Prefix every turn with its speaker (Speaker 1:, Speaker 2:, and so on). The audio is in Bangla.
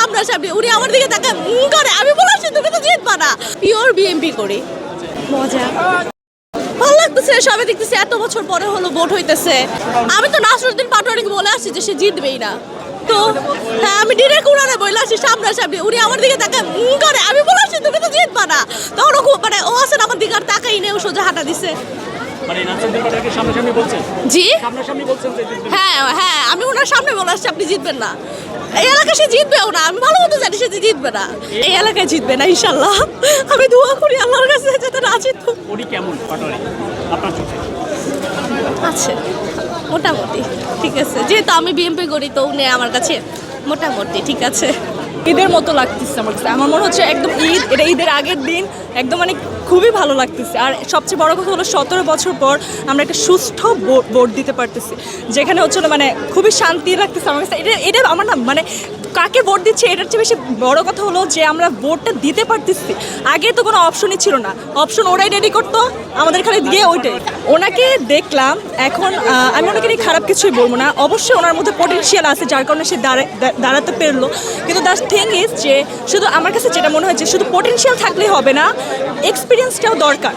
Speaker 1: সামনাসামনি, উনি আমার দিকে তাকায় করে, আমি বলেছি তুমি তো জিতবা না। পিওর বিএমপি করি, মজা ভালো লাগতেছে। সবাই দেখতেছে এত বছর পরে হলো ভোট হইতেছে। আমি তো নাসরুদ্দিন পাটোয়ারিকে বলে আসছি যে সে জিতবেই না। তো হ্যাঁ, আমি ডিরেক্ট উনারে বলে আসছি সামনাসামনি, উনি আমার দিকে তাকায় করে, আমি বলেছি তুমি তো জিতবা না। তখন ও খুব মানে ও আসেন আমার দিকে আর তাকাই নেই, ও সোজা হাঁটা দিছে। জি হ্যাঁ হ্যাঁ, আমি ওনার সামনে বলে আসছি আপনি জিতবেন না। এই এলাকায় সে জিতবেও না, আমি ভালো মতো জানি সে জিতবে না, এই এলাকায় জিতবে না ইনশাল্লাহ। আমি দোয়া করি আল্লাহর কাছে যাতে না জিত।
Speaker 2: উনি কেমন আপনার চোখে?
Speaker 1: আছে মোটামুটি ঠিক আছে, যেহেতু আমি বিএমপি করি তো উনি আমার কাছে মোটামুটি ঠিক আছে।
Speaker 3: ঈদের মতো লাগতেছে আমার কাছে। আমার মনে হচ্ছে একদম ঈদ, এটা ঈদের আগের দিন, একদম মানে খুবই ভালো লাগতেছে। আর সবচেয়ে বড় কথা হলো 17 বছর পর আমরা একটা সুষ্ঠু ভোট দিতে পারতেছি, যেখানে হচ্ছে মানে খুবই শান্তি লাগতেছে আমার কাছে। এটা আমার না মানে কাকে ভোট দিচ্ছে এটার চেয়ে বেশি বড় কথা হলো যে আমরা ভোটটা দিতে পারতেছি। আগে তো কোনো অপশনই ছিল না, অপশন ওরাই রেডি করতো, আমাদের খালি দিয়ে ওইটাই। ওনাকে দেখলাম, এখন আমি ওনাকে নিয়ে খারাপ কিছুই বলবো না, অবশ্যই ওনার মধ্যে পটেনশিয়াল আছে যার কারণে সে দাঁড়াতে পারলো। কিন্তু দ্য থিং ইজ যে শুধু আমার কাছে যেটা মনে হয় যে শুধু পটেনশিয়াল থাকলেই হবে না, এক্সপিরিয়েন্সটাও দরকার।